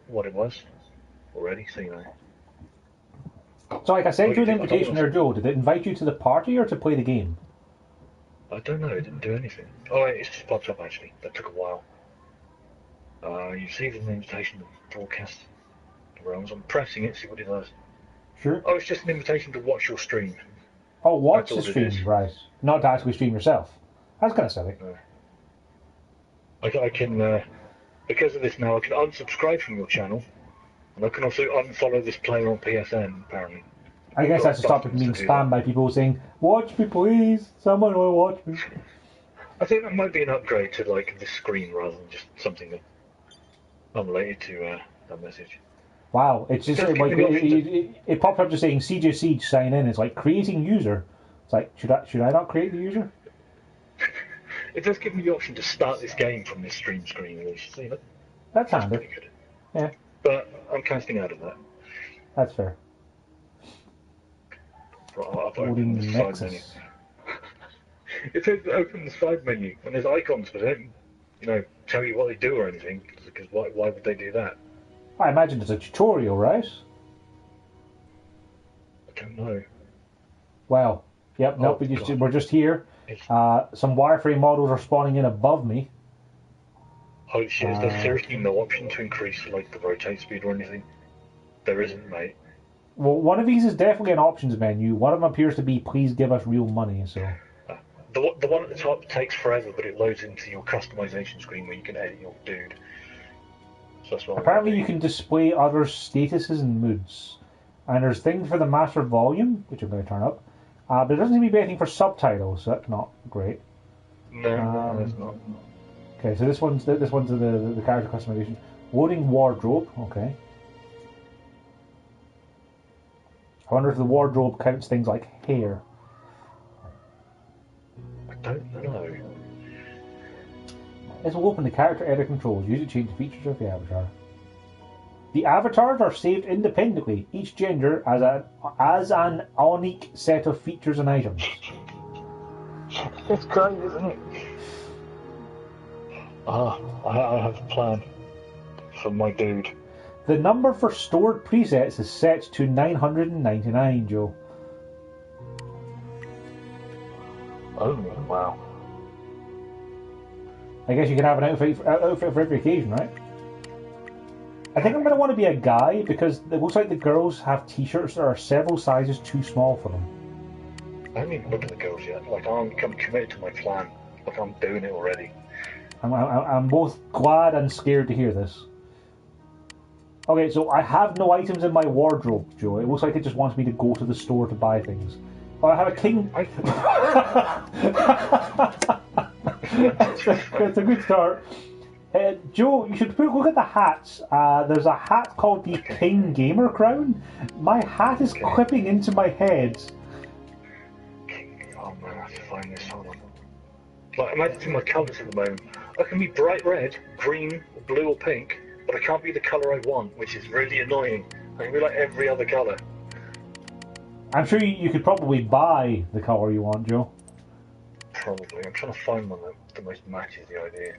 what it was already, so you know. So, like, I sent you an invitation there, Joe. Did it invite you to the party or to play the game? I don't know, it didn't do anything. Oh, wait, it's just popped up actually. That took a while. You received an invitation to broadcast the realms. I'm pressing it, see what it does. Sure. Oh, it's just an invitation to watch your stream. Oh, watch That's the all it is. stream, right? Not to actually stream yourself. That's kind of silly. I can, because of this now, I can unsubscribe from your channel, and I can also unfollow this player on PSN, apparently. I guess that's to stop it being spammed by people saying, "Watch me, please. Someone will watch me." I think that might be an upgrade to like this screen rather than just something that unrelated to that message. Wow, it's just like it popped up just saying CJSeedge sign in. It's like creating user. It's like should I not create the user? It does give me the option to start this game from this stream screen. See that? That's handy. Pretty good. Yeah, but I'm casting out of that. That's fair. Right, I've opened the side menu. It says open the side menu, and there's icons, but they don't, tell you what they do or anything. Because why would they do that? I imagine it's a tutorial, right? I don't know. Well, yep, nope. We're just here. Some wireframe models are spawning in above me. Holy shit! Is there seriously no option to increase like the rotate speed or anything? There isn't, mate. Well, one of these is definitely an options menu. One of them appears to be please give us real money. So the one at the top takes forever, but it loads into your customization screen where you can edit your dude. So that's what apparently you can display other statuses and moods, and there's things for the master volume, which I'm going to turn up. But there doesn't seem to be anything for subtitles, so that's not great. No, there's not. Okay, so this one's the character customization. Loading wardrobe. Okay. I wonder if the wardrobe counts things like hair. I don't know. This will open the character edit controls. Use it to change the features of the avatar. The avatars are saved independently, each gender as an unique set of features and items. It's great, isn't it? I have a plan for my dude. The number for stored presets is set to 999, Joe. Oh, wow. I guess you can have an outfit for every occasion, right? I think I'm going to want to be a guy because it looks like the girls have t-shirts that are several sizes too small for them. I haven't even looked at the girls yet. Like, I'm committed to my plan. Like, I'm doing it already. I'm both glad and scared to hear this. Okay, so I have no items in my wardrobe, Joe. It looks like it just wants me to go to the store to buy things. Oh, I have a king. It's a good start. Joe, you should look at the hats. There's a hat called the King Gamer Crown. My hat is clipping into my head. Oh man, I have to find this. Hold on. Like, imagine my colours at the moment. I can be bright red, green, blue or pink, but I can't be the colour I want, which is really annoying. I can be like every other colour. I'm sure you could probably buy the colour you want, Joe. Probably. I'm trying to find one that most matches the idea.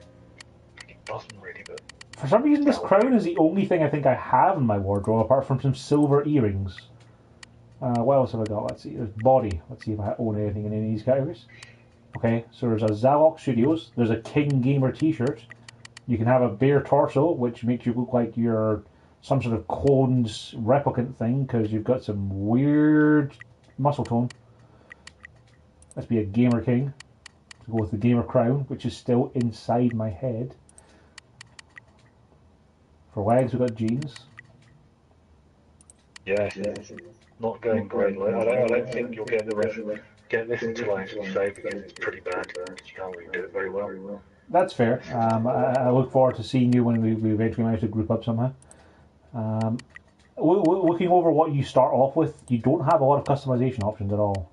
It doesn't really, but... For some reason, this crown is the only thing I think I have in my wardrobe, apart from some silver earrings. What else have I got? Let's see. There's body. Let's see if I own anything in any of these categories. Okay, so there's a Zalok Studios. There's a King Gamer t-shirt. You can have a bare torso, which makes you look like you're some sort of cloned replicant thing, because you've got some weird muscle tone. Let's be a Gamer King. To go with the Gamer Crown, which is still inside my head. For legs, we've got jeans. Yes. Not going great. Like, I don't think you'll get this until I actually save, because it's pretty bad. You can't really do it very well. That's fair. I look forward to seeing you when we eventually manage to group up somehow. Looking over what you start off with, you don't have a lot of customization options at all.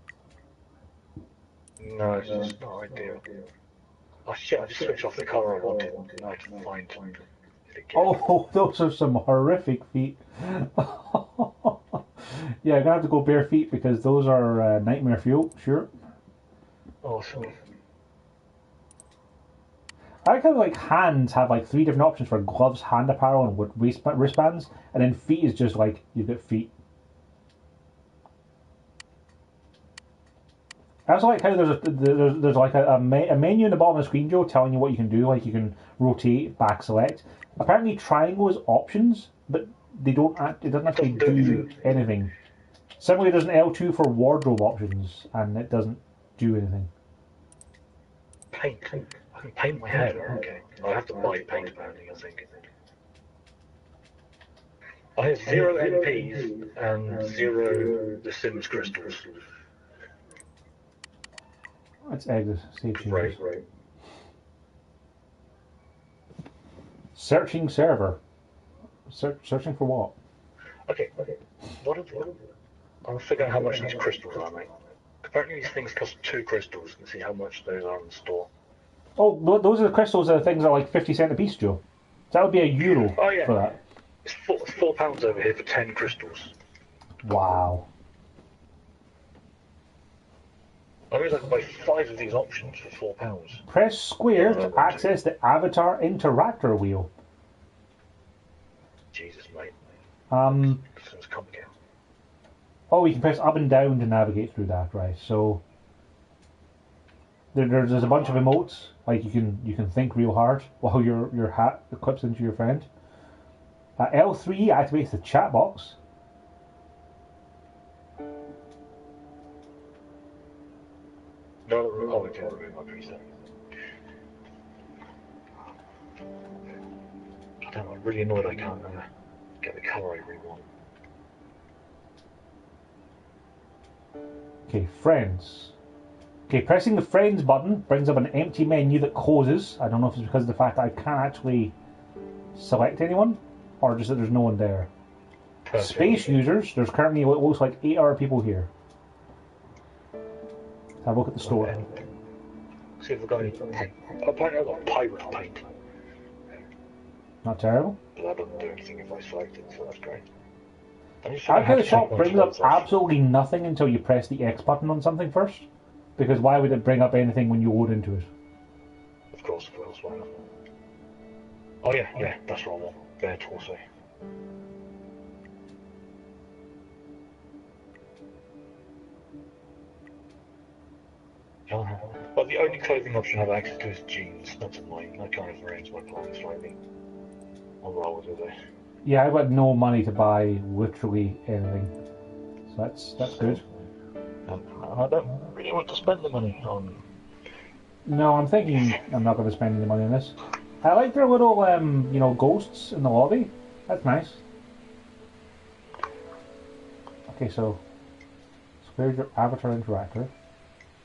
No, it's just not ideal. Oh shit, I just switched off the colour I wanted. Now I can find it again. Oh, those are some horrific feet. Yeah, I'm going to have to go bare feet because those are nightmare fuel, sure. Awesome. I like how like hands have like 3 different options for gloves, hand apparel, and wristbands, and then feet is just like you've got feet. I also like how there's like a menu in the bottom of the screen, Joe, telling you what you can do. Like you can rotate, back select. Apparently, triangle is options, but they don't. It doesn't actually do anything. Similarly, there's an L2 for wardrobe options, and it doesn't do anything. Paint. I can paint my hair. Okay. I have to buy paint apparently, I think. I have 0 MPs and 0 The Sims crystals. Let's exit. Save changes. Right. Searching server. Searching for what? Okay. What are I'll figure out how much these crystals are, mate. Apparently these things cost 2 crystals, and see how much those are in the store. Oh, those are the crystals. Are the things that are like 50 cent a piece, Joe. That would be €1 for that. It's £4 over here for 10 crystals. Wow. I mean, I can buy 5 of these options for £4. Press square to access the avatar interactor wheel. Jesus, mate. This one's complicated. Oh, you can press up and down to navigate through that, right? So there's a bunch of emotes. Like you can think real hard while your hat equips into your friend. L3 activates the chat box. No, we can remove my preset. Damn, I'm really annoyed I can't get the colour I really want. Okay, friends. Okay, pressing the friends button brings up an empty menu that closes. I don't know if it's because of the fact that I can't actually select anyone, or just that there's no one there. Perfect. Space users, there's currently what looks like 8 other people here. Have a look at the store. See if we've got any paint. Apparently I've got pirate paint. Not terrible. But that doesn't do anything if I select it, so that's great. I like how the shop brings up absolutely nothing until you press the X button on something first. Because why would it bring up anything when you load into it? Of course, why not? Oh yeah, that's what I want. Bare torso. Well, the only clothing option I have access to is jeans. That's annoying. That kind of ruins my plans slightly. I'll roll with it. Yeah, I've got no money to buy literally anything. So that's good. I don't really want to spend the money on... No, I'm thinking I'm not going to spend any money on this. I like their little, ghosts in the lobby. That's nice. Okay, so where's your avatar interactor?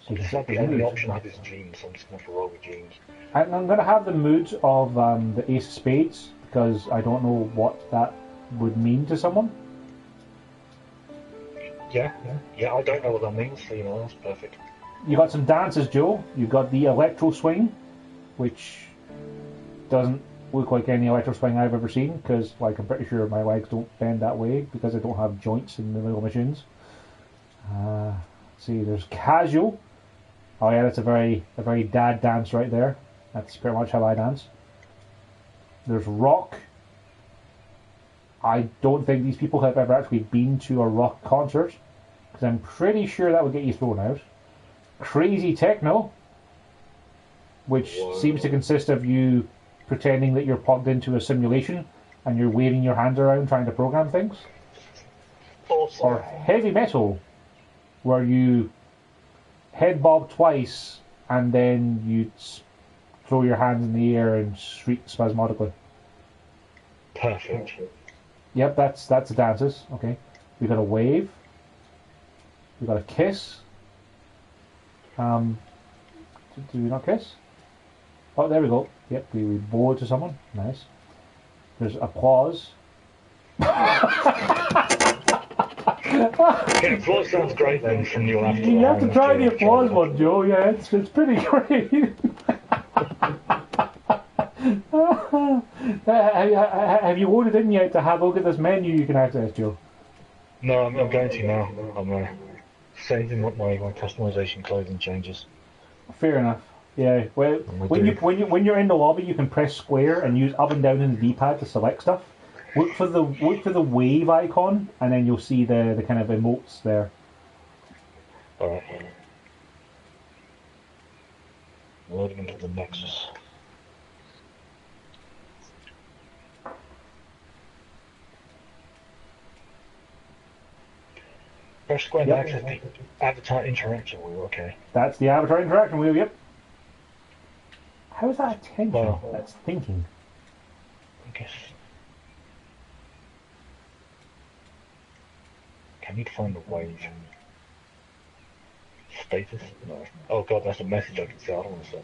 So you can set the only option I have is jeans, so I'm just going to have to roll with jeans. I'm going to have the mood of the Ace of Spades, because I don't know what that would mean to someone. Yeah, I don't know what that means, so that's perfect. You got some dances, Joe. You've got the electro swing, which doesn't look like any electro swing I've ever seen, because I'm pretty sure my legs don't bend that way because I don't have joints in the middle of my shins. Let's see, there's casual. Oh yeah, that's a very dad dance right there. That's pretty much how I dance. There's rock. I don't think these people have ever actually been to a rock concert, because I'm pretty sure that would get you thrown out. Crazy techno, which seems to consist of you pretending that you're plugged into a simulation and you're waving your hands around trying to program things. Awesome. Or heavy metal, where you head bob twice and then you throw your hands in the air and shriek spasmodically. Perfect. Yep, that's the dances. Okay, we got a wave. We got a kiss. Do we not kiss? Oh, there we go. Yep, we bow to someone. Nice. There's applause. Yeah, applause sounds great then from you after. You have to try the applause one, Joe. Yeah, it's pretty great. Have you ordered in yet to have a look at this menu you can access, Joe? No, I'm going to now. I'm saving up my customization clothing changes. Fair enough. Yeah, well, And we when you're in the lobby, you can press square and use up and down in the D-pad to select stuff. Look for the wave icon, and then you'll see the kind of emotes there. Alright. Loading into the Nexus. Press square to access the avatar interaction wheel, okay. That's the avatar interaction wheel, yep. How is that attention? Well, That's thinking. I guess. I need to find the wave. Status? No. Oh god, that's a message I can see. I don't want to set.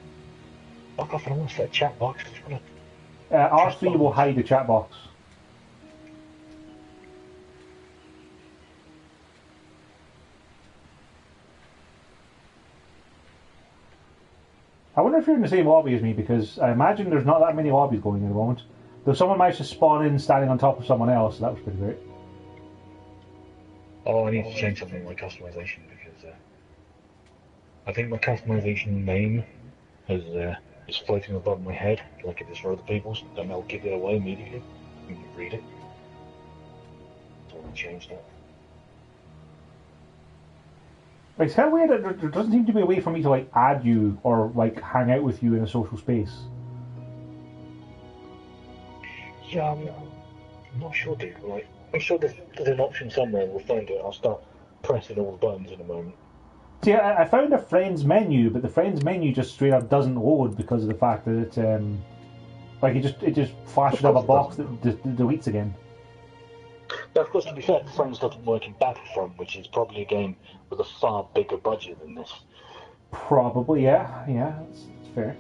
Fuck off, I don't want to set a chat box. I just want to. R3 will hide the chat box. I wonder if you're in the same lobby as me, because I imagine there's not that many lobbies going at the moment. Though someone managed to spawn in standing on top of someone else, so that was pretty great. Oh, I need to change something in my customization because I think my customization name is floating above my head like it is for other people's, and I'll give it away immediately when you read it. So I changed that. It's kind of weird that there doesn't seem to be a way for me to like add you or like hang out with you in a social space. Yeah, I'm not sure, dude. Like, I'm sure there's an option somewhere. We'll find it. I'll start pressing all the buttons in a moment. See, I found a friends menu, but the friends menu just straight up doesn't load because of the fact that it like it just flashes up a box that deletes again. Now, of course, to be fair, Friends doesn't work in Battlefront, which is probably a game with a far bigger budget than this. Probably, yeah, that's fair.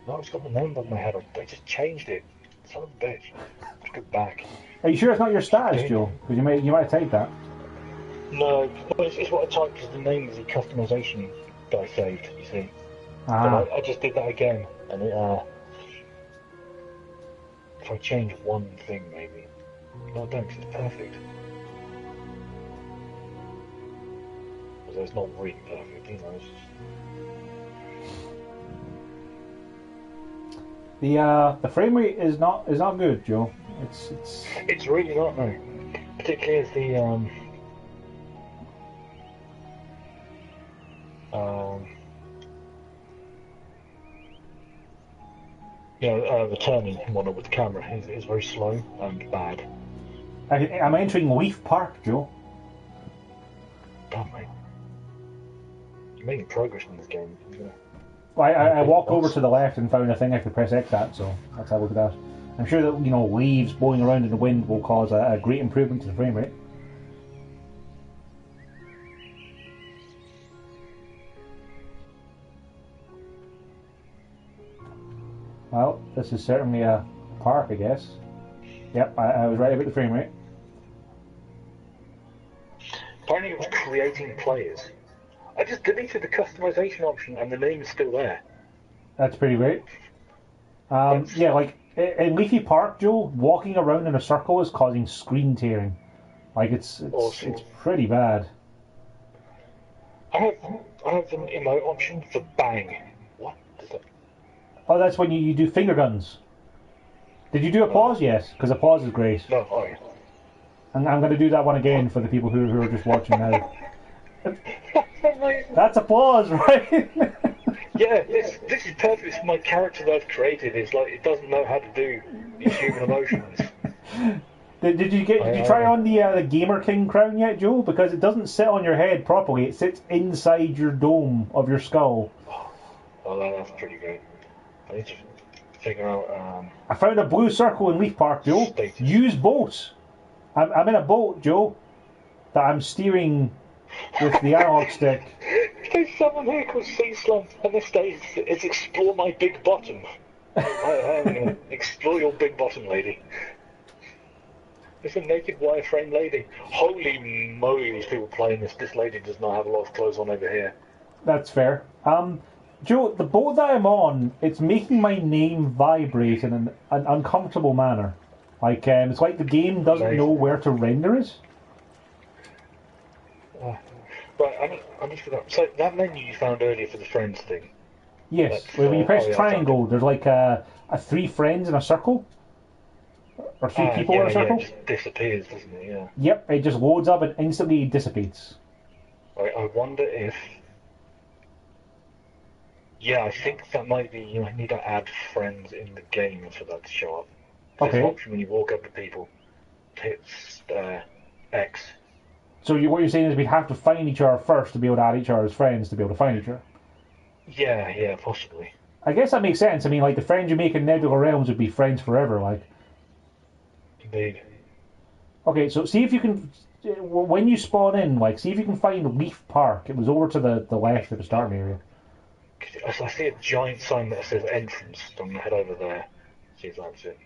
No, it's got the name above my head. I just changed it. Son of a bitch. Let's go back. Are you sure it's not your status, Joe? Because you might have typed that. No, well, it's what I typed as the name of the customization that I saved, you see. Ah. But I just did that again, and it, if I change one thing, maybe. No, I don't, 'cause it's perfect. Although it's not really perfect, you know, it's just... The frame rate is not good, Joe. It's really not, no. Particularly as the the turning one with the camera is very slow and bad. I'm entering Leaf Park, Joe. God, mate. You're making progress in this game. Well, I walked over to the left and found a thing I could press X at, so that's how I look at that. I'm sure that, leaves blowing around in the wind will cause a great improvement to the frame rate. Well, this is certainly a park, I guess. Yep, I was right about the frame rate. Apparently it was creating players. I just deleted the customization option and the name is still there. That's pretty great. Yeah, like in Leafy Park, Joe, walking around in a circle is causing screen tearing. Like it's awesome. It's pretty bad. I have an emote option for bang. What is that? Oh, that's when you do finger guns. Did you do applause? Yes, because applause is great. No, oh yeah. And I'm going to do that one again for the people who are just watching now. That's applause, right? Yeah, this is perfect. It's my character that I've created. It's like it doesn't know how to do these human emotions. Did you try on the Gamer King crown yet, Joe? Because it doesn't sit on your head properly. It sits inside your dome of your skull. Oh, that's pretty great. I need to figure out. I found a blue circle in Leaf Park, Joe. Status. Use boat. I'm in a boat, Joe, that I'm steering with the analog stick. There's someone here called Sea Slump, and this day is explore my big bottom. I'm gonna explore your big bottom, lady. There's a naked wireframe lady. Holy moly, these people playing this. This lady does not have a lot of clothes on over here. That's fair. Joe, the boat that I'm on, it's making my name vibrate in an uncomfortable manner. Like, it's like the game doesn't know where to render it. Right, I just forgot. So that menu you found earlier for the friends thing. Yes, That's, when you press oh yeah, I found triangle, it. there's like a three friends in a circle, or three people in Yeah, a yeah, it circle. just disappears, doesn't it? Yeah. Yep, it just loads up and instantly dissipates. I wonder if. Yeah, I think that might be. You might need to add friends in the game for that to show up. There's an Okay, option when you walk up to people. Hit X. so what you're saying is we'd have to find each other first to be able to add each other as friends to be able to find each other. Yeah, possibly. I guess that makes sense. I mean, like the friends you make in Nebula Realms would be friends forever. Like, Indeed. okay, so see if you can when you spawn in, like, see if you can find Leaf Park. It was over to the left of the starting area. I see a giant sign that says entrance. I'm gonna head over there. See if that's it.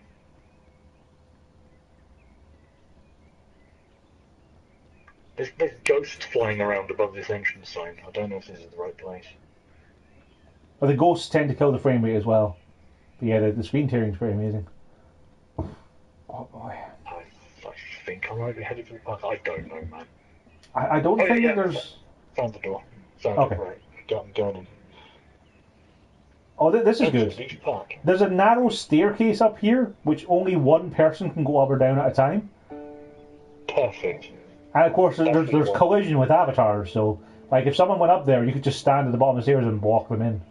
There's ghosts flying around above this entrance sign. I don't know if this is the right place. But the ghosts tend to kill the frame rate as well. But yeah, the screen tearing is pretty amazing. Oh boy. I think I might be headed for the park. I don't know, man. I don't think yeah. that there's. Found the door. Found Okay. it, right. I'm going in. Oh, this is Enter good. Leaf Park. There's a narrow staircase up here, which only one person can go up or down at a time. Perfect. And of course, there's Definitely. collision with avatars, so like if someone went up there, you could just stand at the bottom of the stairs and block them in.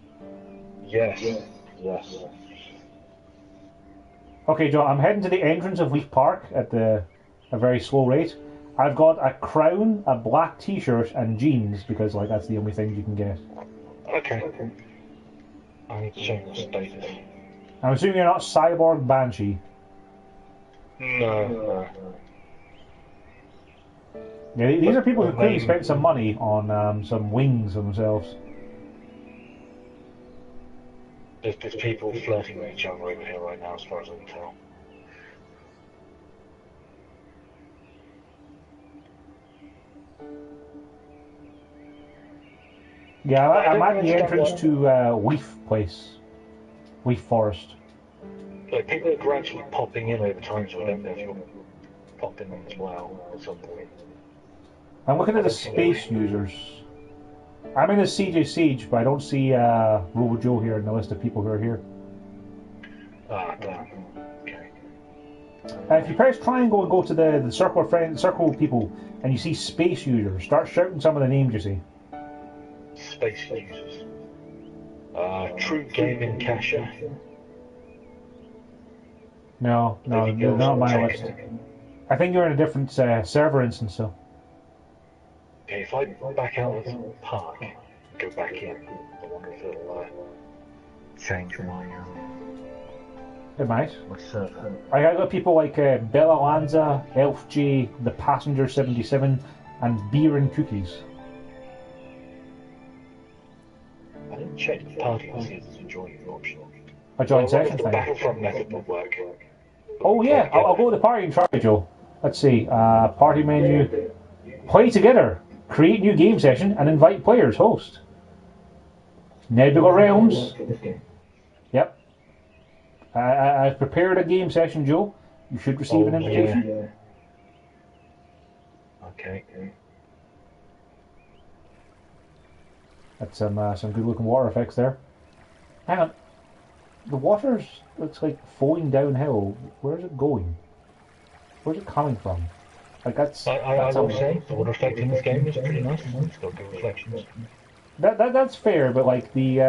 Yes. Okay, Joe, I'm heading to the entrance of Leaf Park at a very slow rate. I've got a crown, a black T-shirt, and jeans because like that's the only things you can get. Okay. I need to check the status. I'm assuming you're not Cyborg Banshee. No. Yeah, these are people who clearly spent some money on some wings for themselves. There's people flirting with each other over here right now, as far as I can tell. Yeah, I'm at the understand entrance to Leaf Place. Leaf Forest. Like, people are gradually popping in over time, so I don't know if you'll pop in as well at some point. I'm looking at the space users. I'm in the CJSeedge, but I don't see Robo Joe here in the list of people who are here. Damn. Okay. If you press triangle and go to the circle of friends, circle of people, and you see space users, start shouting some of the names you see. Space users. True Gaming Cacher. No, you're not on my list. I think you're in a different server instance, so. Okay, if I back out of the park, go back in, I wonder if it'll change It might. my server. I got people like Bella Lanza, Elf J, The Passenger 77, and Beer and Cookies. I didn't check the party to see if there's a join option. A joint I wonder session if the thing. Battlefront method will work. Oh yeah, I'll go to the party and try, Joe. Let's see. Party menu. Play together. Create new game session and invite players. Host. Nebula Realms. Yep. I've prepared a game session, Joe. You should receive an invitation. Yeah. Okay. That's some good looking water effects there. Hang on. The water looks like flowing downhill. Where's it going? Where's it coming from? Like that's. I will say the water effect in this game is pretty nice. It's got good reflections. That's fair, but like the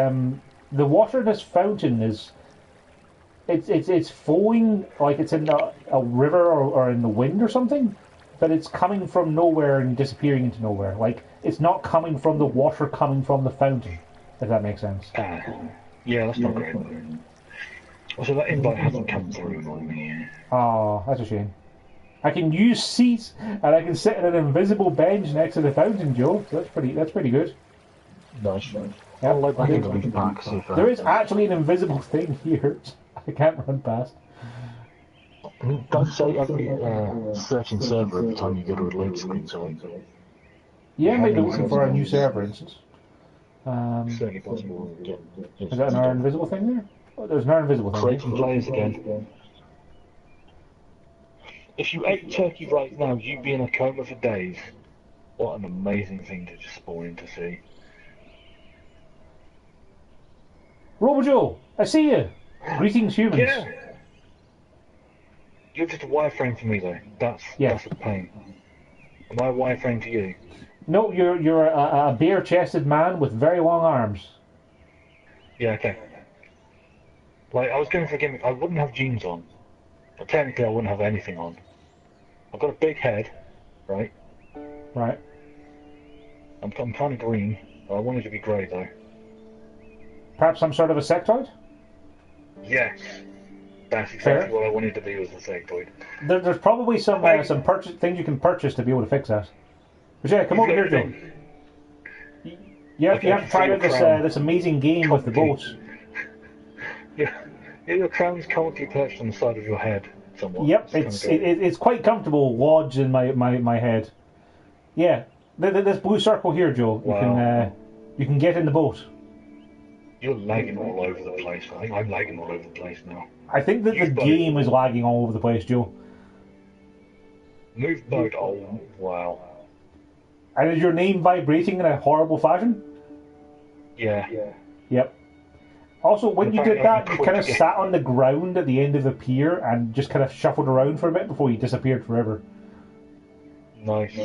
water in this fountain is. It's flowing like it's in a river or in the wind or something, but it's coming from nowhere and disappearing into nowhere. Like it's not coming from the water coming from the fountain. If that makes sense. Yeah, that's not great. Also, that invite hasn't come through on me. Oh, that's a shame. I can use seats and I can sit at an invisible bench next to the fountain, Joe. So that's pretty good. Nice. Yep. I'll load back into Leaf Park. See if There is actually an invisible thing here. I can't run past. I mean, it does say every searching server every time you go to a load screen, so Yeah, maybe looking for a new server instance. certainly possible. Is that another invisible thing there? Oh, there's another invisible thing. Creating players again. If you ate turkey right now, you'd be in a coma for days. What an amazing thing to just spawn in to see. Robojoe, I see you. Greetings, humans. Yeah. You're just a wireframe for me, though. That's a pain. Am I a wireframe to you? No, you're a bare-chested man with very long arms. Yeah, okay. Like, I was going for a gimmick. I wouldn't have jeans on. But technically, I wouldn't have anything on. I've got a big head, right? Right. I'm kind of green. I wanted to be grey, though. Perhaps some sort of a sectoid? Yes. That's exactly what I wanted to be, was a sectoid. There's probably some things you can purchase to be able to fix that. But yeah, come over here, Joe. You have to try out this amazing game with the boats. Yeah, your crown's comically perched on the side of your head somewhat. Yep, it's quite comfortable lodged in my head. Yeah, this blue circle here, Joe. Wow. You can get in the boat. You're lagging all over the place. I think I'm lagging all over the place now. I think that the game is lagging all over the place, Joe. Move boat. Oh, wow. And is your name vibrating in a horrible fashion? Yeah. Yep. Also, when you did that, you kind of sat on the ground at the end of the pier and just kind of shuffled around for a bit before you disappeared forever. Nice.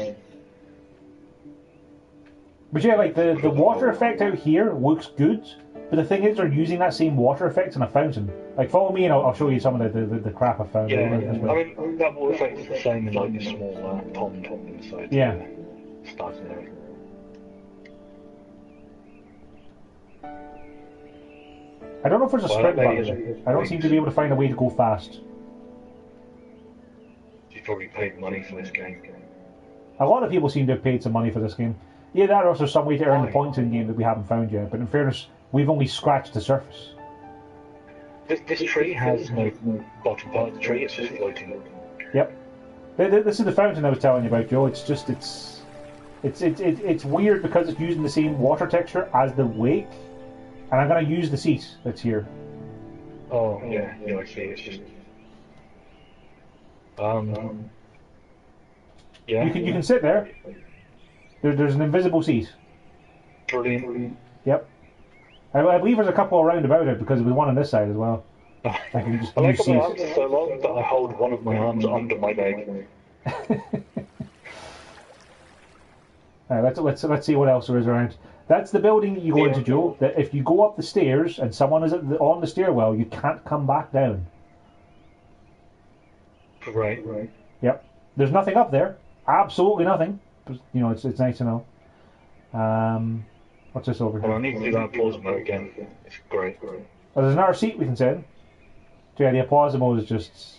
But yeah, like the water effect out here looks good, but the thing is they're using that same water effect in a fountain. Like, follow me and I'll show you some of the crap I found. Yeah. I mean, that water effect is the same in like a small pond inside. Yeah. Starting there. I don't know if there's a sprint button. I don't seem to be able to find a way to go fast. You probably paid money for this game. A lot of people seem to have paid some money for this game. Yeah, there are also some way to earn the points in the game that we haven't found yet, but in fairness, we've only scratched the surface. This tree has no bottom part of the tree, it's just floating. Yep. This is the fountain I was telling you about, Joe. It's weird because it's using the same water texture as the lake, and I'm going to use the seat that's here. Oh, yeah, I see. It's just... yeah. You can sit there. There's an invisible seat. Brilliant. Yep. I believe there's a couple around about it because there's one on this side as well. I like my arms are so long that I hold one of my arms under my leg. Alright, let's see what else there is around. That's the building that you go into, Joe. That if you go up the stairs and someone is on the stairwell, you can't come back down. Right. Yep. There's nothing up there. Absolutely nothing. But, it's nice to know. What's this over here? Well, I need to do that applause mode again. It's great. Oh, there's another seat we can sit in. So yeah, the applause mode is just...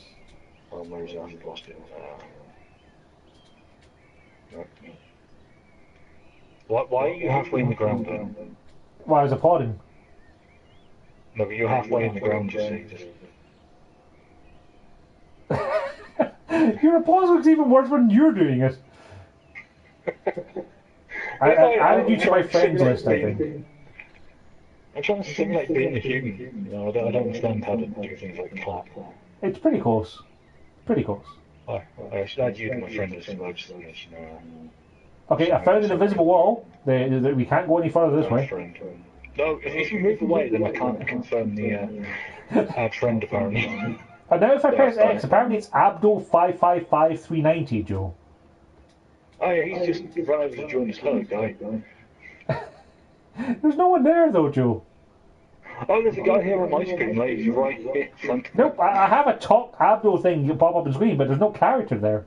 Oh, where is it? I've lost it. Right. Why are you halfway in the ground then? Well, I was applauding. No, but you're halfway in the ground, you see. Your applause looks even worse when you're doing it. I added you to my friends list, I think. I'm trying to simulate being a human. I don't understand how to do things like clap. It's pretty close. Pretty close. I should add you to my friend list. Okay, I found an invisible wall. We can't go any further this way. No, if you move away, then I can't confirm the add friend, apparently. And now if I press X, apparently it's Abdul555390, Joe. Oh yeah, he's just run over to join this hello guy. There's no one there though, Joe. Oh, there's a guy here on my screen, like, he's right here front. Nope, I have a talk Abdul thing you pop up on screen, but there's no character there.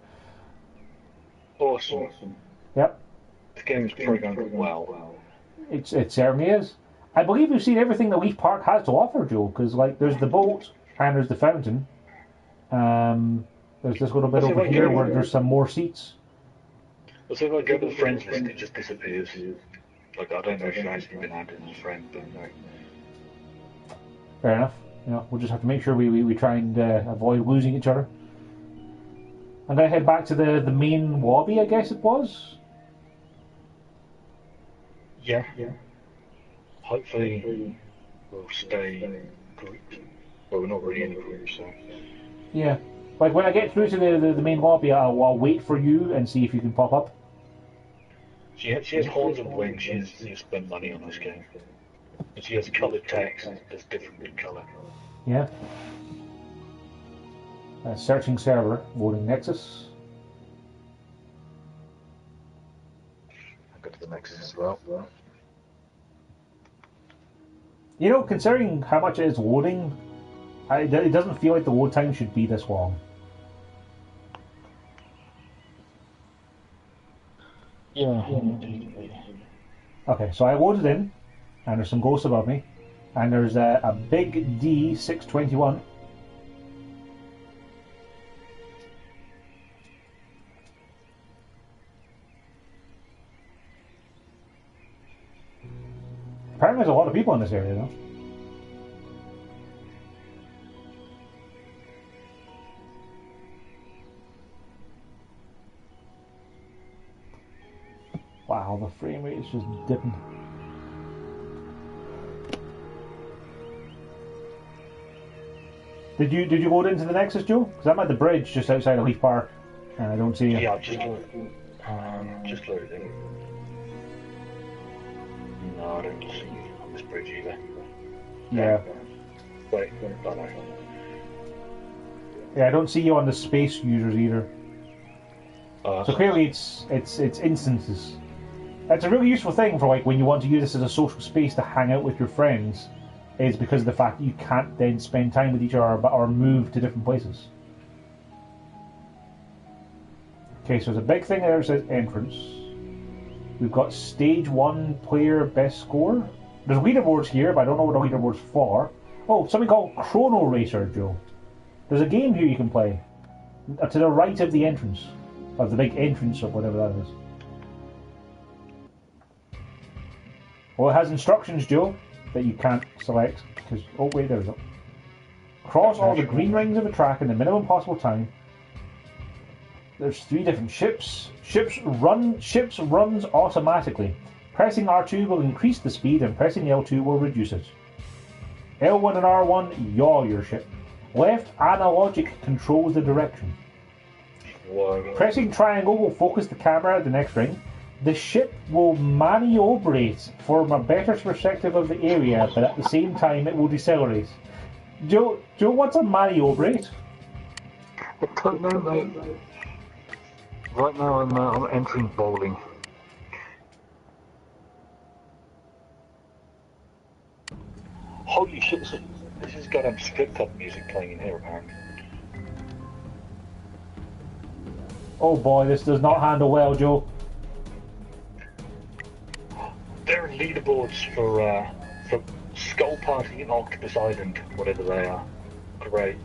Awesome. Yep. This game is programmed well. It certainly is. I believe we've seen everything that Leaf Park has to offer, Joe, because there's the boat and there's the fountain. There's this little bit over here where there's some more seats. So if I go to the friends list, it just disappears. Like, I don't know if you've actually been added as a friend, but no. Fair enough. We'll just have to make sure we try and avoid losing each other. I'm going to head back to the main lobby, I guess it was. Yeah. Hopefully we'll stay grouped. Well, we're not really in a group, so... Yeah. Like, when I get through to the main lobby, I'll wait for you and see if you can pop up. She has horns and wings. She spend money on this game. And she has coloured text that's different in colour. Yeah. Searching server, loading Nexus. I'll go to the Nexus as well. You know, considering how much it is loading, it doesn't feel like the load time should be this long. Yeah. Okay, so I loaded in, and there's some ghosts above me, and there's a big D621. Apparently there's a lot of people in this area, though. Wow, the frame rate is just dipping. Did you load into the Nexus, Joe? Because I'm at the bridge just outside of Leaf Park, and I don't see you. Yeah, just loaded in. No, I don't see you on this bridge either. Yeah. Wait, no, no. Yeah, I don't see you on the space users either. So clearly it's instances. It's a really useful thing for like when you want to use this as a social space to hang out with your friends, is because of the fact that you can't then spend time with each other or move to different places. Okay, so there's a big thing there that says entrance. We've got stage 1 player best score. There's leaderboards here, but I don't know what the leaderboard's for. Oh, something called Chrono Racer, Joe. There's a game here you can play. To the right of the entrance. Of the big entrance of whatever that is. Well, it has instructions, Joe, that you can't select. Because, oh wait, there we go. Cross all the green rings of the track in the minimum possible time. There's 3 different ships. Ships runs automatically. Pressing R2 will increase the speed and pressing L2 will reduce it. L1 and R1 yaw your ship. Left analogic controls the direction. Whoa. Pressing triangle will focus the camera at the next ring. The ship will maniobrate from a better perspective of the area, but at the same time it will decelerate. Joe, what's a maniobrate? I don't know, mate. Right now I'm entering bowling. Holy shit, this has got strip club music playing in here apparently. Oh boy, this does not handle well, Joe. There are leaderboards for Skull Party and Octopus Island, whatever they are. Great.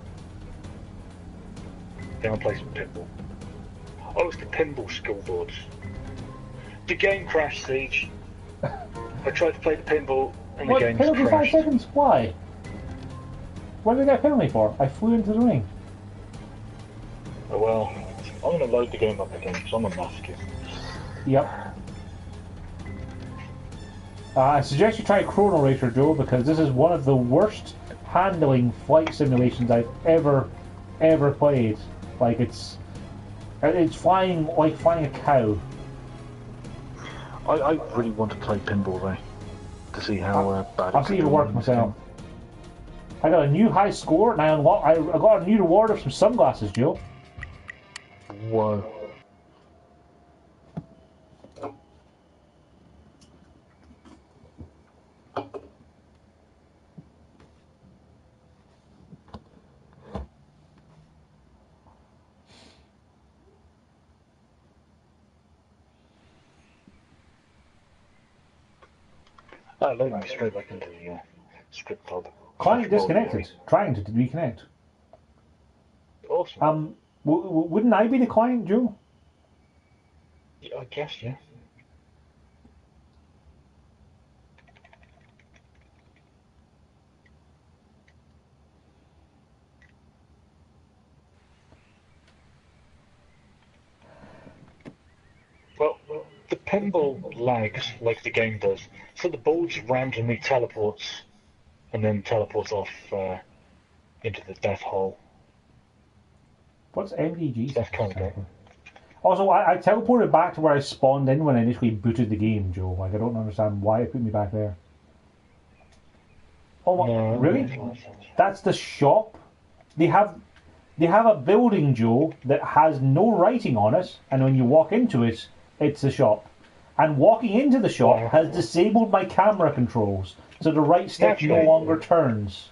Then I'll play some pinball. Oh, it's the pinball scoreboards. The game crashed, Siege. I tried to play the pinball and the game crashed. Penalty 5 seconds? Why? What did I get a penalty for? I flew into the ring. Oh well, I'm going to load the game up again because I'm a masochist. Yep. I suggest you try Chrono Racer, Joe, because this is one of the worst handling flight simulations I've ever played. Like it's flying like flying a cow. I really want to play pinball though, to see how bad. I'll see if it works myself. I got a new high score, and I got a new reward of some sunglasses, Joe. Whoa. Loading me straight back into the strip club. Client disconnected. Trying to reconnect. Awesome. Wouldn't I be the client, Joe? Yeah, I guess, yeah. Well, the pinball lags like the game does, so the ball just randomly teleports and then teleports off into the death hole. What's MDG? That's kind of great. Also, I teleported back to where I spawned in when I initially booted the game, Joe. Like, I don't understand why it put me back there. Oh my, No, really? That's the shop? They have a building, Joe, that has no writing on it, and when you walk into it, it's the shop. And walking into the shop has disabled my camera controls, so the right stick no longer turns.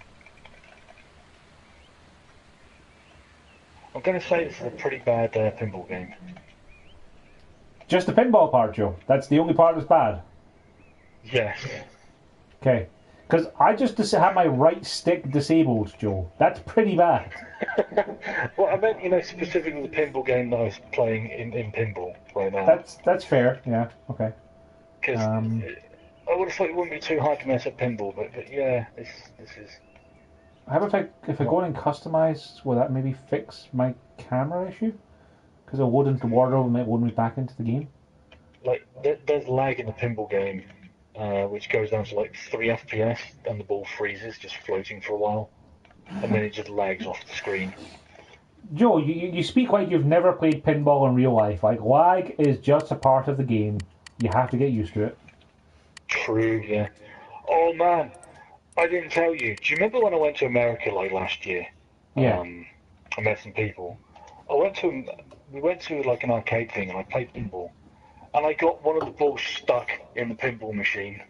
I'm going to say this is a pretty bad pinball game. Just the pinball part, Joe. That's the only part that's bad. Yes. Okay. Because I just had my right stick disabled, Joe. That's pretty bad. Well, I meant, specifically the pinball game that I was playing in pinball right now. That's fair. Yeah. Okay. Because I would have thought it wouldn't be too hard to mess up pinball, but yeah, this is. How about if I go in and customize, will that maybe fix my camera issue? Because I would into the wardrobe and it wouldn't be back into the game. Like there's lag in the pinball game, which goes down to like 3 FPS, and the ball freezes, just floating for a while, and then it just lags off the screen. Joe, you speak like you've never played pinball in real life. Like, lag is just a part of the game. You have to get used to it. True, yeah. Oh man, I didn't tell you. Do you remember when I went to America like last year? Yeah. I met some people. We went to like an arcade thing, and I played pinball, and I got one of the balls stuck in the pinball machine.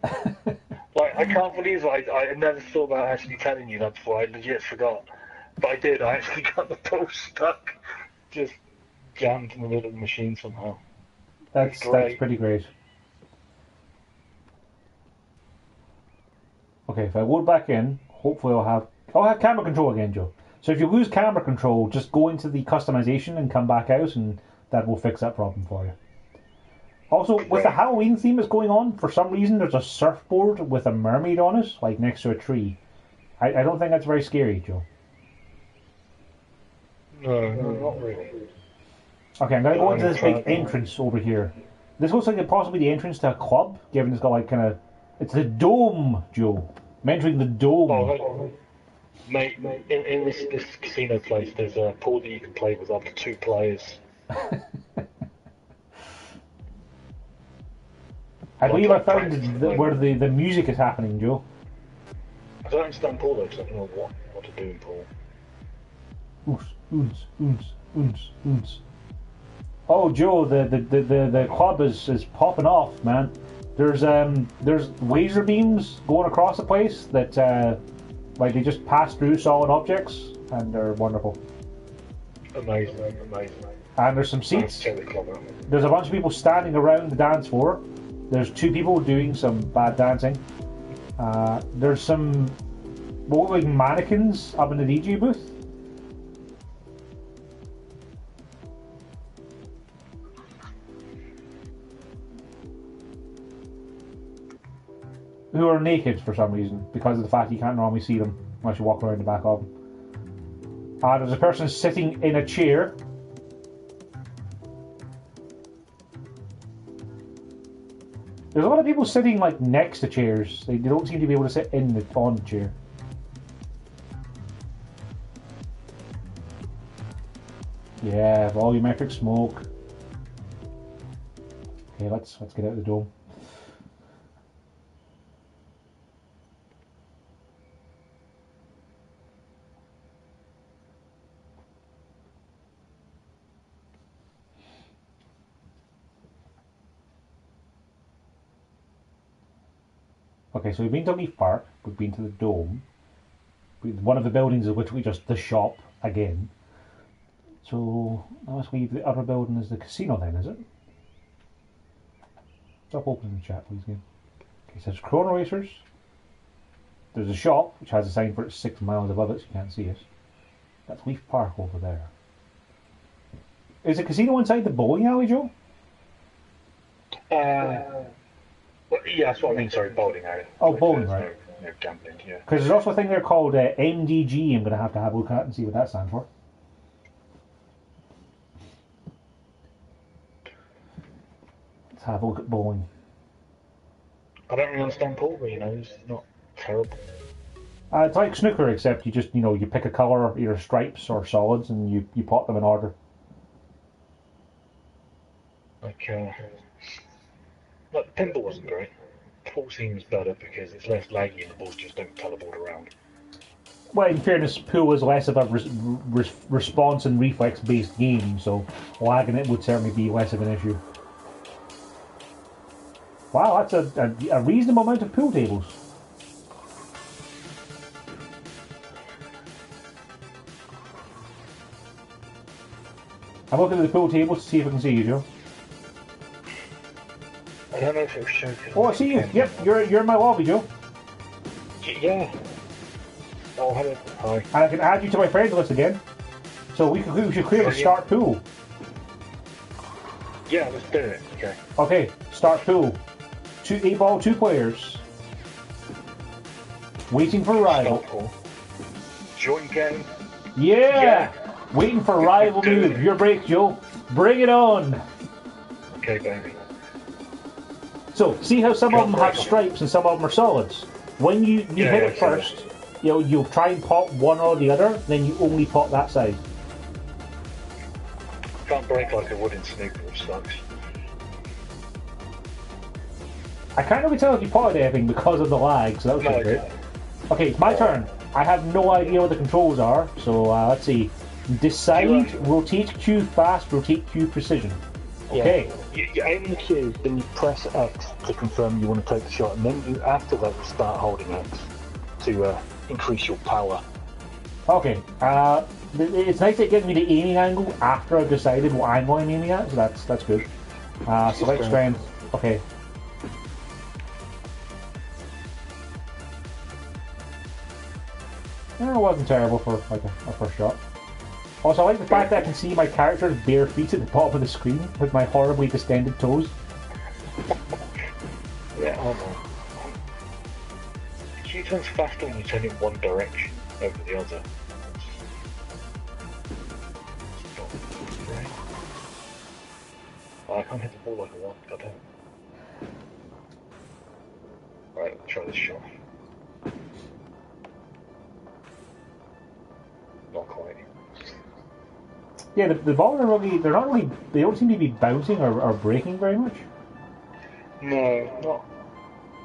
Like, I can't believe I never thought about actually telling you that before. I legit forgot, but I did. I actually got the ball stuck, just jammed in the middle of the machine somehow. That's pretty great. Okay, if I load back in, hopefully I'll have camera control again, Joe. So if you lose camera control, just go into the customization and come back out, and that will fix that problem for you. Also, with the Halloween theme that's going on, for some reason there's a surfboard with a mermaid on it, like next to a tree. I don't think that's very scary, Joe. No, not really. Okay, I'm going to go into this big entrance over here. This looks like it's possibly the entrance to a club, given it's got like kind of... It's the dome, Joe. I'm entering the dome. Oh, mate, in this casino place, there's a pool that you can play with up to 2 players. I believe I found where the music is happening, Joe. I don't understand pool though, because I don't know what to do in pool. Oons. Oh, Joe, the club is popping off, man. There's laser beams going across the place that like they just pass through solid objects, and they're wonderful. Amazing. And there's some seats. There's a bunch of people standing around the dance floor. There's 2 people doing some bad dancing. There's some like mannequins up in the DJ booth. Who are naked for some reason, because of the fact you can't normally see them unless you walk around the back of them. There's a person sitting in a chair. There's a lot of people sitting like next to chairs. They don't seem to be able to sit on the chair. Yeah, volumetric smoke. Okay, let's get out of the dome. Okay, so we've been to Leaf Park, we've been to the Dome, one of the buildings of which we just the shop again. So let's leave the other building as the casino then, is it? Stop opening the chat, please, again. Okay, so there's Chrono Racers. There's a shop which has a sign for it 6 miles above it, so you can't see it. That's Leaf Park over there. Is the casino inside the bowling alley, Joe? Well, yeah, that's what I mean. Sorry, bowling alley. Oh, bowling, right? No gambling, yeah. Because there's also a thing there called MDG. I'm going to have a look at and see what that stands for. Let's have a look at bowling. I don't really understand pool, but it's not terrible. It's like snooker, except you just you pick a colour, either stripes or solids, and you pot them in order. Like, like the pinball wasn't great. Pool seems better because it's less laggy and the balls just don't teleport around. Well, in fairness, pool is less of a response and reflex based game, so lagging it would certainly be less of an issue. Wow, that's a reasonable amount of pool tables. I'm looking at the pool tables to see if I can see you, Joe. I don't know if it was showing. Oh, I see you. Yep, you're in my lobby, Joe. Yeah. Oh, hello. Hi. And I can add you to my friends list again. So we should clearly start pool. Yeah, let's do it. Okay. Okay, start pool. 8 ball, 2 players. Waiting for rival. Join game. Yeah! Waiting for rival move. Your break, Joe. Bring it on. Okay, baby. So, see how some of them have stripes and some of them are solids? When you hit it first, you'll try and pop one or the other, then you only pop that side. Can't break like I would in snooker, which sucks. I can't really tell if you potted anything because of the lag, so that was pretty great. Okay, it's my turn. I have no idea what the controls are, so let's see. Decide, rotate Q fast, rotate Q precision. Okay. Yeah. You aim the Q, then you press X to confirm you want to take the shot, and then you, after that, you start holding X to increase your power. Okay. It's nice that it gives me the aiming angle after I've decided what I'm going aiming at, so that's good. Select strength. Okay. It wasn't terrible for like a first shot. Also, I like the fact that I can see my character's bare feet at the bottom of the screen with my horribly distended toes. Yeah, I know. Q turns faster when you turn in one direction over the other. Oh, I can't hit the ball like I want, goddamn. Right, let's try this shot. Not quite. Yeah, the balls are really, they don't seem to be bouncing or breaking very much. No,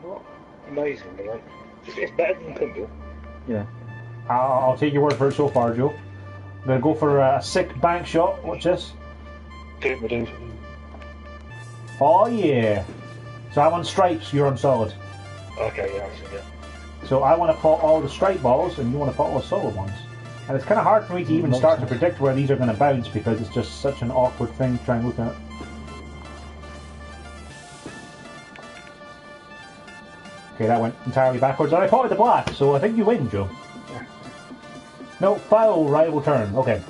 not amazing, but like, it's better than pinball. Yeah. I'll take your word for it so far, Joe. I'm going to go for a sick bank shot. Watch this. Do it, my dude. Oh, yeah. So I'm on stripes, you're on solid. Okay, yeah, I see it. So I want to pot all the stripe balls, and you want to pot all the solid ones. And it's kind of hard for me to even start to predict where these are going to bounce because it's just such an awkward thing to try and look at. Okay, that went entirely backwards. And I potted the black, so I think you win, Joe. No, foul, rival turn. Okay.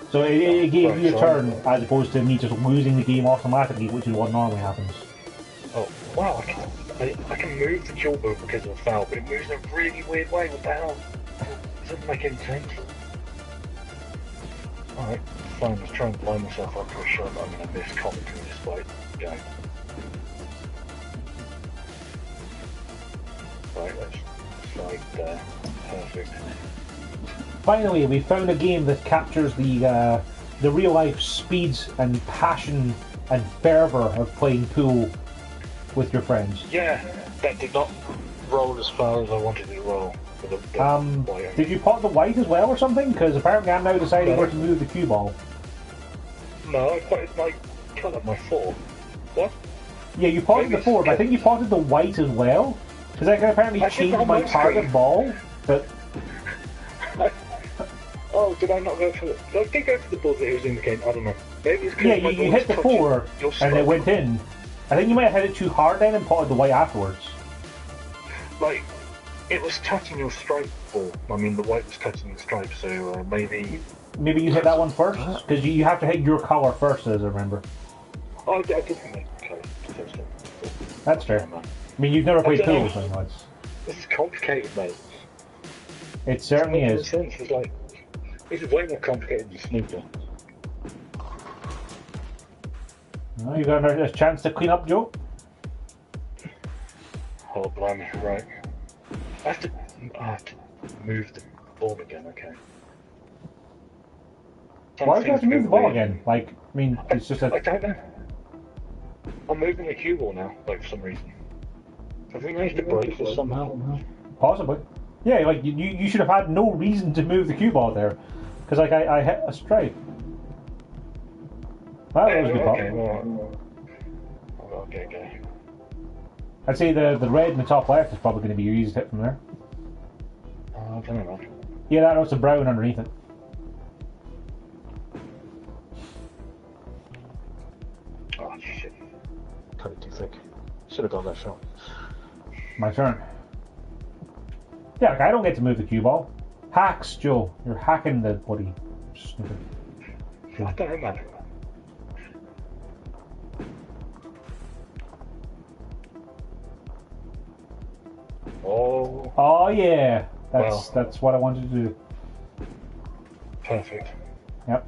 So it gave you a turn as opposed to me just losing the game automatically, which is what normally happens. Oh, wow, I can move the kill move because of a foul, but it moves in a really weird way. What the hell? It doesn't make any sense. Alright, fine, let's try and line myself up for a shot that I'm going to miss commentary despite going. Right, let's slide there. Perfect. Finally, we found a game that captures the real-life speeds and passion and fervour of playing pool with your friends. Yeah, that did not roll as far as I wanted it to roll. Did you pot the white as well or something? Because apparently I'm now deciding where to move the cue ball. No, I potted my colour, my 4. What? Yeah, you potted the 4, but I think you potted the white as well. Because I can apparently change my target ball, but... Oh, did I not go for the... I did go for the ball that it was indicating, I don't know. Maybe it's yeah, you hit the 4, and it went in. I think you might have hit it too hard then and potted the white afterwards. Like, it was touching your stripe ball. I mean, the white was touching the stripe, so maybe... Maybe you hit that one first? Because you have to hit your colour first, as I remember. Oh, I did hit my colour first. That's fair. I mean, you've never played pool, so much. This is complicated, mate. It certainly is. Sense. It's like, this is way more complicated than snooker. Well, you got a chance to clean up, Joe? Oh, blimey, right. I have to move the ball again, okay. Why do you have to move the ball again? Like, I mean, it's just a... I don't know. I'm moving the cue ball now, like for some reason. Have we managed to break this somehow? Possibly. Yeah, like you should have had no reason to move the cue ball there, because like I hit a strike. Well, that was a good Okay, ball. okay. I'd say the red in the top left is probably going to be your easiest hit from there. I don't know. Yeah, that was the brown underneath it. Oh shit. Cut it too thick. Should have got that shot. My turn. Yeah, like I don't get to move the cue ball. Hacks, Joe. You're hacking the bloody stupid. I don't know, man. Oh. Oh yeah. That's what I wanted to do. Perfect. Yep.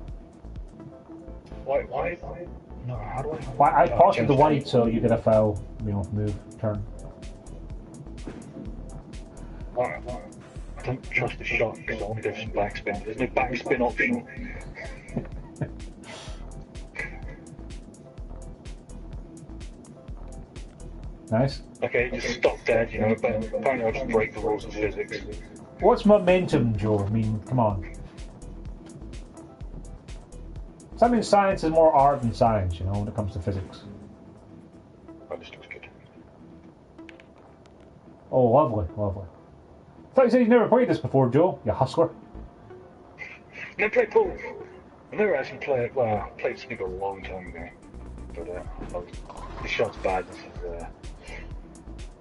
Why? No, how do I? Well, I paused the white so you get a foul, move, turn. Alright. I don't trust the shot because I want to go for some backspin. There's no backspin option. Nice. Okay, just stop dead, but apparently I'll just break the rules of physics. What's momentum, Joe? I mean, come on. Something science is more art than science, when it comes to physics. Oh, this looks good. Oh, lovely. I thought you said you'd never played this before, Joe. You hustler. Never played pool. I never actually played. Well, I played snooker a long time ago, but this shot's bad. This is.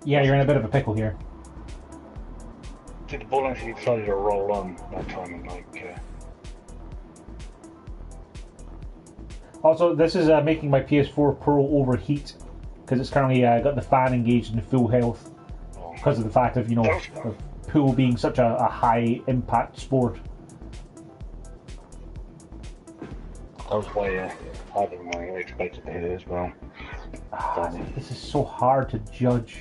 Yeah, you're in a bit of a pickle here. I think the ball actually decided to roll on that time, and Also, this is making my PS4 Pro overheat because it's currently got the fan engaged in full health because of the fact of of pool being such a high impact sport. That was way harder than I expected to hit it as well. This is so hard to judge.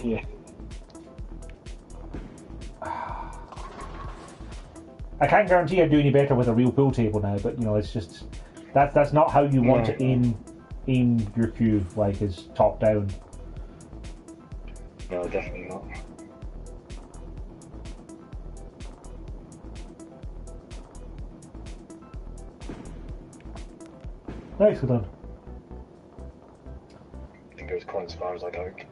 Yeah. I can't guarantee I'd do any better with a real pool table now, but it's just that's not how you want to aim your cue, like is top down. No, definitely not. Nicely done. I think it was quite as far as I'd hoped.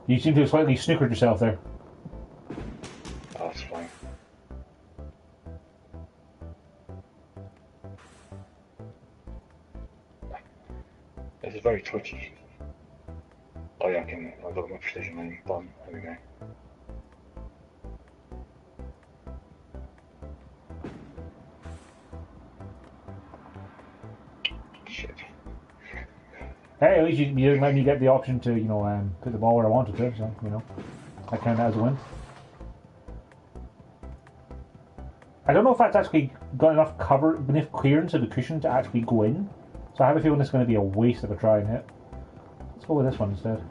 You seem to have slightly snookered yourself there. Oh, that's fine. This is very twitchy. Oh yeah, I've got my precision aim button. There we go. Shit. Hey, at least you let me get the option to put the ball where I wanted to, so I count that as a win. I don't know if that's actually got enough clearance of the cushion to actually go in. So I have a feeling it's going to be a waste of a try and hit. Let's go with this one instead.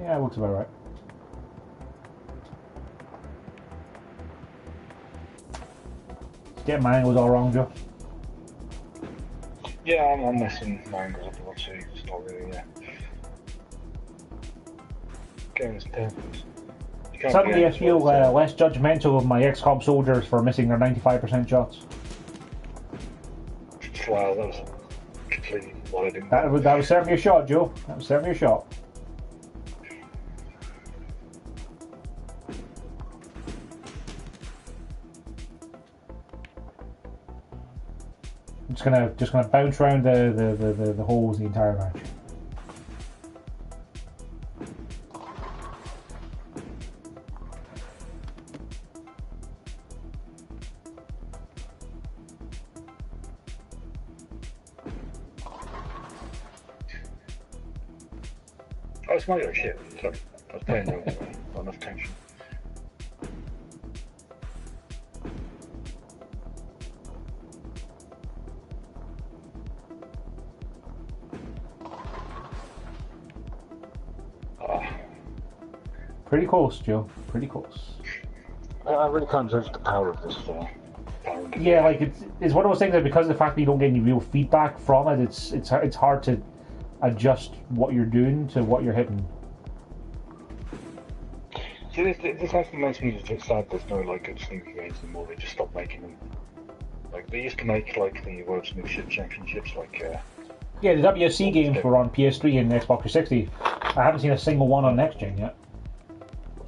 Yeah, it looks about right. Getting my angles all wrong, Joe. Yeah, I'm messing my angles up a lot too. It's not really, Game is perfect. Suddenly I feel less judgmental of my XCOM soldiers for missing their 95% shots. Wow, that was completely what I didn't. That was certainly a shot, Joe. That was certainly a shot. I'm just gonna bounce around the holes the entire match. Oh, it's my shit. Sorry, I was paying not enough attention. Pretty close, Joe. Pretty close. I really can't judge the power of apparent. Yeah, like it's one of those things that because of the fact that you don't get any real feedback from it, it's hard to adjust what you're doing to what you're hitting. See, this actually makes me just sad. There's no like good snooker games anymore. They just stopped making them. Like they used to make like the World Snooker Championships, like. Yeah, the WSC games were on PS3 and Xbox 360. I haven't seen a single one on next gen yet.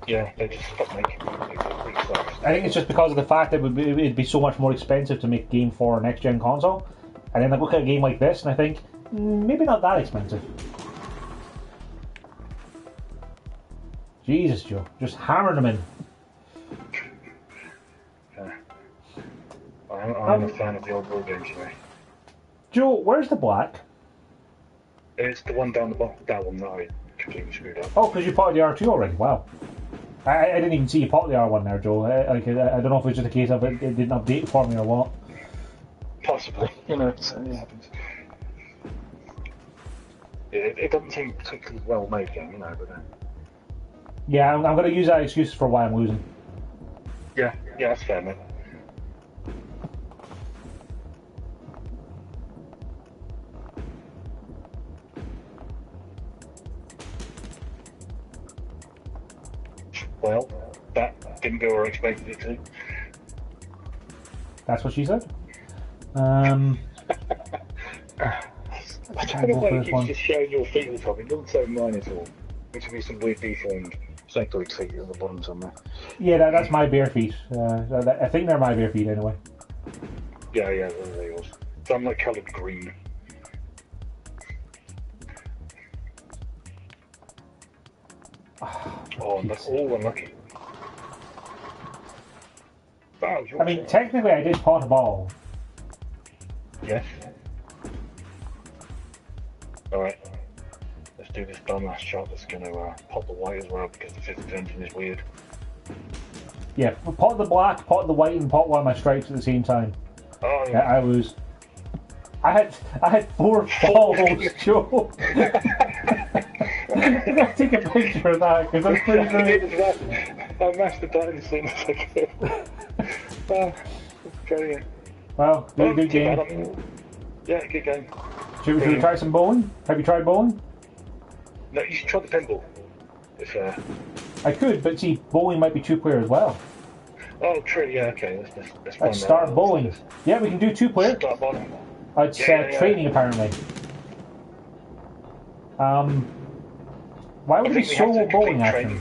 Yeah, they just stopped making them. I think it's just because of the fact that it'd be so much more expensive to make a game for a next gen console. And then I look at a game like this and I think, maybe not that expensive. Jesus, Joe. Just hammering them in. I'm a fan of the old war games, anyway. Joe, where's the black? It's the one down the bottom. That one that I completely screwed up. Oh, because you potted the R2 already. Wow. I didn't even see you pot the R1 there, Joe. I don't know if it's just a case of it didn't update for me or what. Possibly. You know, it happens. It doesn't seem particularly well made game, you know, but yeah, I'm going to use that excuse for why I'm losing. Yeah, that's fair, mate. Well, that didn't go where I expected it to. That's what she said. I don't know why you keep just showing your feet at the top. It doesn't show mine at all. Which would be some weird deformed sectoid feet at the bottom somewhere. Yeah, that's my bare feet. I think they're my bare feet anyway. Yeah, those are yours. So I'm like coloured green. Oh, that's all unlucky. Wow, I mean, technically I did pot a ball. Yes. Alright. Let's do this dumbass shot that's going to pop the white as well because the physics engine is weird. Yeah, pot the black, pot the white, and pot one of my stripes at the same time. Oh, yeah, I lose. I had four balls, Joe. I'm gonna take a picture of that because that's pretty great. I mashed the button as soon as I could. Brilliant. Well, good game. Yeah, good game. Should we try some bowling? Have you tried bowling? No, you should try the pinball. If, I could, but see, bowling might be two-player as well. Oh, true. Yeah, okay. Let's start bowling. Yeah, we can do two-player. Start bowling. It's training apparently. Why would we solo bowling action?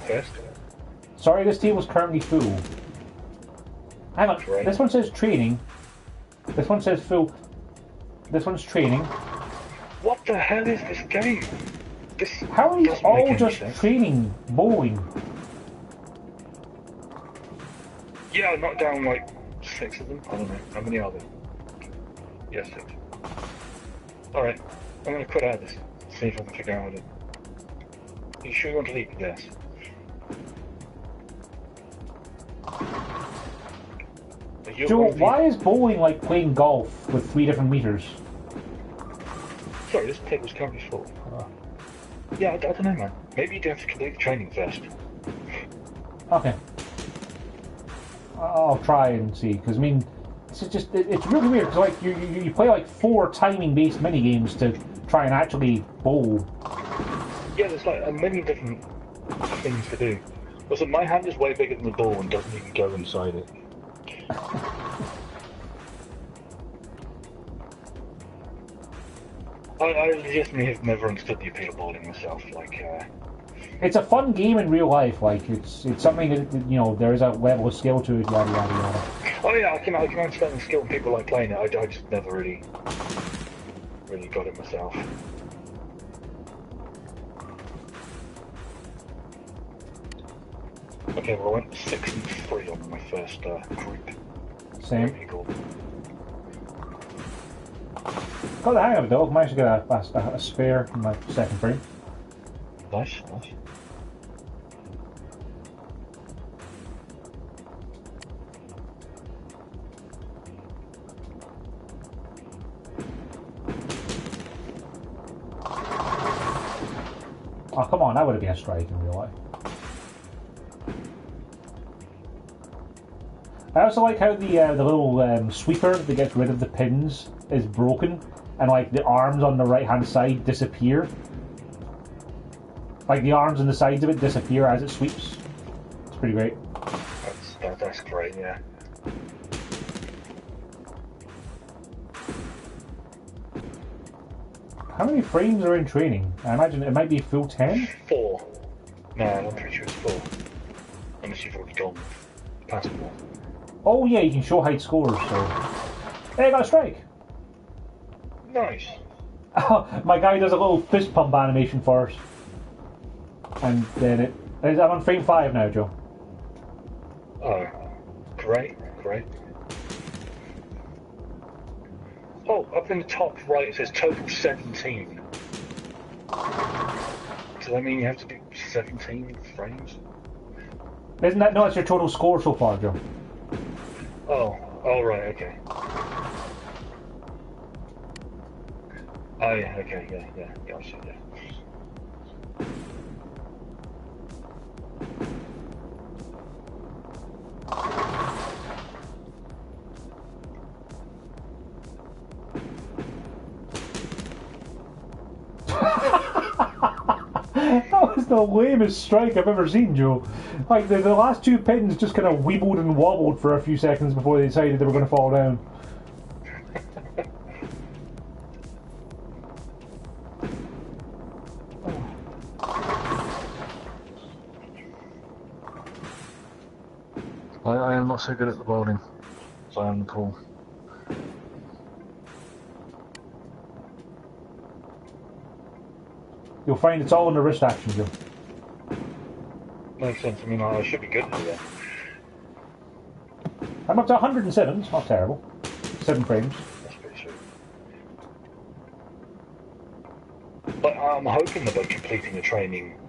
Sorry, this table's currently full. Hang on, this one says training. This one says full. This one's training. What the hell is this game? How are these all just training bowling? Yeah, I knocked down like 6 of them. I don't know. How many are there? Yeah, 6. Alright, I'm gonna quit out of this. See if I can figure out how to. Are you sure you want to leave? Yes. Joe, why is bowling like playing golf with 3 different meters? Sorry, this table's currently full. Yeah, I don't know, man. Maybe you do have to complete the training first. Okay. I'll try and see, because I mean, it's really weird, because like, you play like 4 timing-based mini-games to try and actually bowl. Yeah, there's like a million different things to do. Also, my hand is way bigger than the ball and doesn't even go inside it. I legitimately have never understood the appeal of bowling myself. Like, it's a fun game in real life. Like, it's something that, you know, there is a level of skill to it. Yada yada yada. Oh yeah, I can understand the skill in people like playing it. I just never really got it myself. Okay, well I went 6 and 3 on my first group. Same. Got the hang of it though. I managed to get a spare in my second frame. Nice. Oh come on, that would have been a strike in real life. I also like how the little sweeper that gets rid of the pins is broken, and like the arms on the right hand side disappear. Like the arms on the sides of it disappear as it sweeps. It's pretty great. That's great, yeah. How many frames are in training? I imagine it might be full 10? 4. No, I'm pretty sure it's 4. Unless you've already gone past 4. Oh yeah, you can show hide scores, so... Hey, I got a strike! Nice. My guy does a little fist pump animation for us. And then it... I'm on frame 5 now, Joe. Oh, great. Oh, up in the top right it says total 17. Does that mean you have to do 17 frames? Isn't that... No, it's your total score so far, Joe. Oh, right, okay. Oh, yeah, okay, yeah, gotcha, yeah. That was the lamest strike I've ever seen, Joe. Like, the last two pins just kind of weebled and wobbled for a few seconds before they decided they were going to fall down. I am not so good at the bowling, so I am the pool. You'll find it's all in the wrist action, Joe. Makes sense. I mean, I should be good at that. I'm up to 107. It's not terrible. 7 frames. That's pretty sweet. But I'm hoping that by completing the training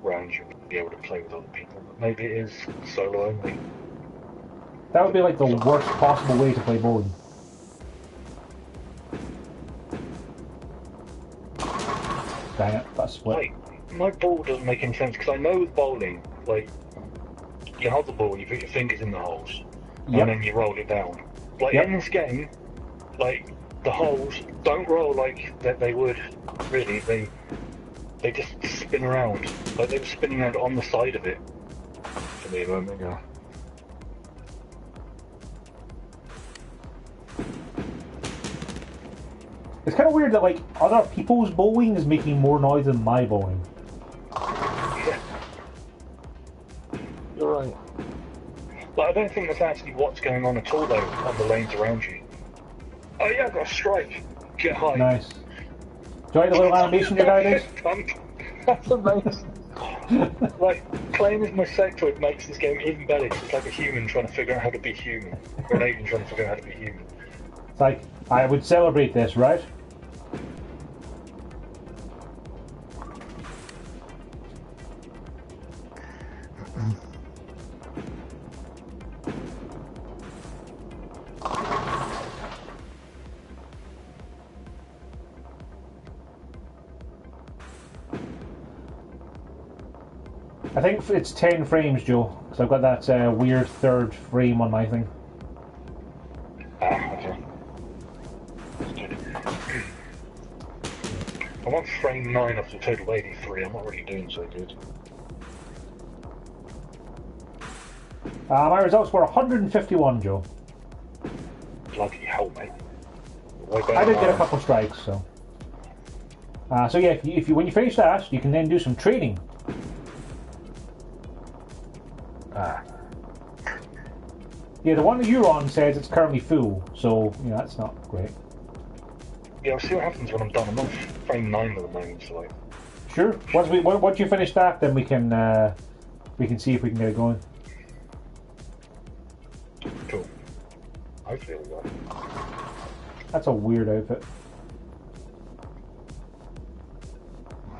round, you'll be able to play with other people. But maybe it is solo only. That would be like the worst possible way to play bowling. Dang it, that's split. Like, my ball doesn't make any sense, because I know with bowling, like, you hold the ball, you put your fingers in the holes, and then you roll it down. Like, in this game, like, the holes don't roll like they would, really. They just spin around. Like, they were spinning around on the side of it for me a moment ago. It's kind of weird that, like, other people's bowling is making more noise than my bowling. Yeah. You're right. But I don't think that's actually what's going on at all, though, on the lanes around you. Oh yeah, I've got a strike. Get high. Nice. Do you like the little animation your guy does? That's amazing. Like, playing as my sectoid makes this game even better, because it's like a human trying to figure out how to be human. Or an alien trying to figure out how to be human. It's like, I would celebrate this, right? I think it's 10 frames, Joe, because I've got that weird third frame on my thing. Ah, okay. That's good. I'm on frame 9 of the total 83, I'm not really doing so good. My results were 151, Joe. Bloody hell, mate. I did get a couple strikes, so. So yeah, if you when you finish that, you can then do some trading. Yeah, the one that you're on says it's currently full, so that's not great. Yeah, I'll see what happens when I'm done. I'm on frame 9 at the moment, so like. Sure. Once you finish that, then we can see if we can get it going. Cool. Hopefully it'll work. That's a weird outfit.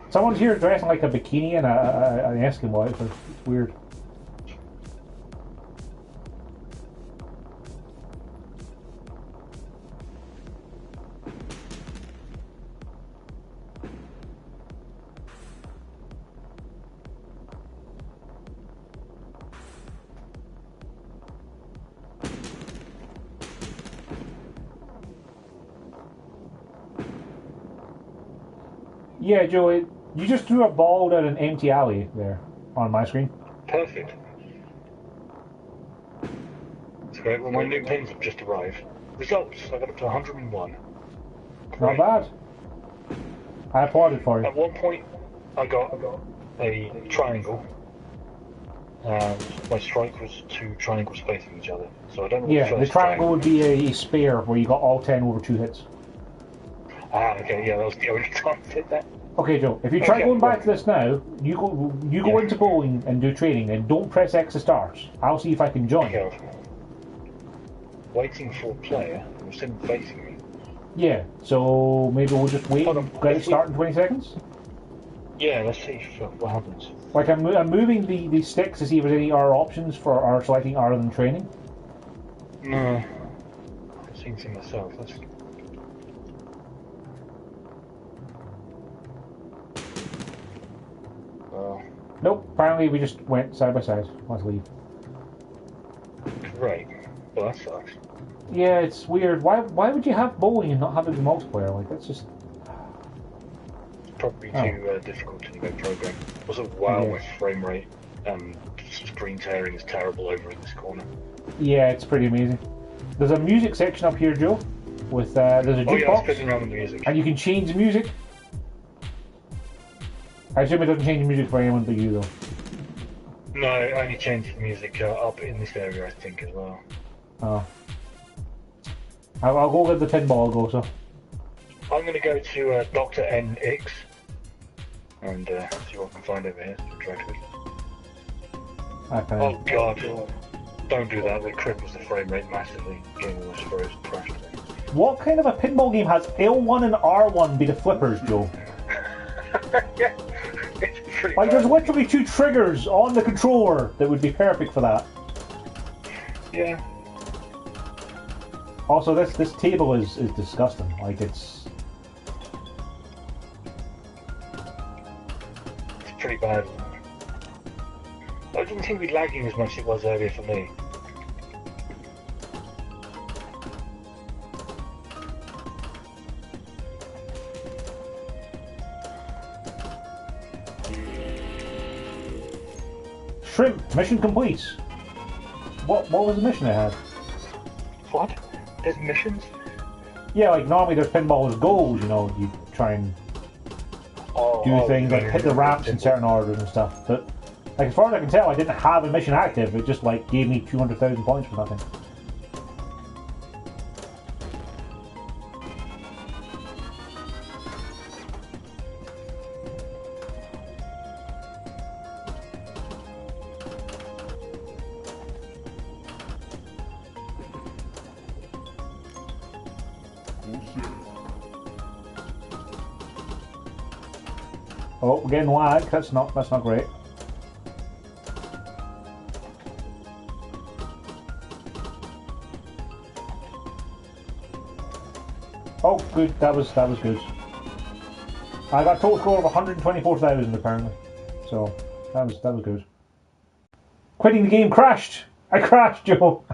Someone's here dressing like a bikini and an Eskimo outfit. It's weird. Yeah, Joe, you just threw a ball down an empty alley there on my screen. Perfect. That's great. Well, my new pins have just arrived. Results, I got up to 101. Not bad. I applauded for you. At one point, I got a triangle. My strike was 2 triangles facing each other. So I don't know what Yeah, the triangle would be a spare where you got all 10 over 2 hits. Ah, okay, yeah, that was the only time I did that. Okay, Joe, if you try going back to this now, you go into bowling and do training and don't press X to start. I'll see if I can join. Okay. Waiting for a player who's still facing me. Yeah, so maybe we'll just wait and get it started in 20 seconds? Yeah, let's see what happens. Like, I'm moving the sticks to see if there's any other options for our selecting other than training. No. I've seen some myself. Nope, apparently we just went side by side. Let's leave. Great. Well, that sucks. Yeah, it's weird. Why would you have bowling and not have it in multiplayer? Like, that's just... It's probably too difficult to program. Also, wow, my frame rate and screen tearing is terrible over in this corner. Yeah, it's pretty amazing. There's a music section up here, Joe, with there's a jukebox. I was fiddling around with the music. And you can change the music. I assume it doesn't change the music for anyone but you, though. No, I only changed the music up in this area, I think, as well. Oh. I'll go with the pinball, so. I'm going to go to Dr. NX and see what I can find over here. Oh god, don't do that, it cripples the frame rate massively. Game almost froze, crashed. What kind of a pinball game has L1 and R1 be the flippers, Joe? Yeah, it's pretty like, bad. there's literally 2 triggers on the controller that would be perfect for that. Yeah. Also, this table is disgusting. Like, it's pretty bad. I didn't seem to be lagging as much as it was earlier for me. Shrimp, mission complete. What was the mission I had? What? There's missions? Yeah, like normally there's pinball's goals, you know, you try and do things like hit the ramps in certain orders and stuff. But like as far as I can tell, I didn't have a mission active. It just like gave me 200,000 points for nothing. Oh, we're getting lag. That's not great. Oh, good. That was good. I got a total score of 124,000 apparently. So that was good. Quitting the game crashed. I crashed, Joe.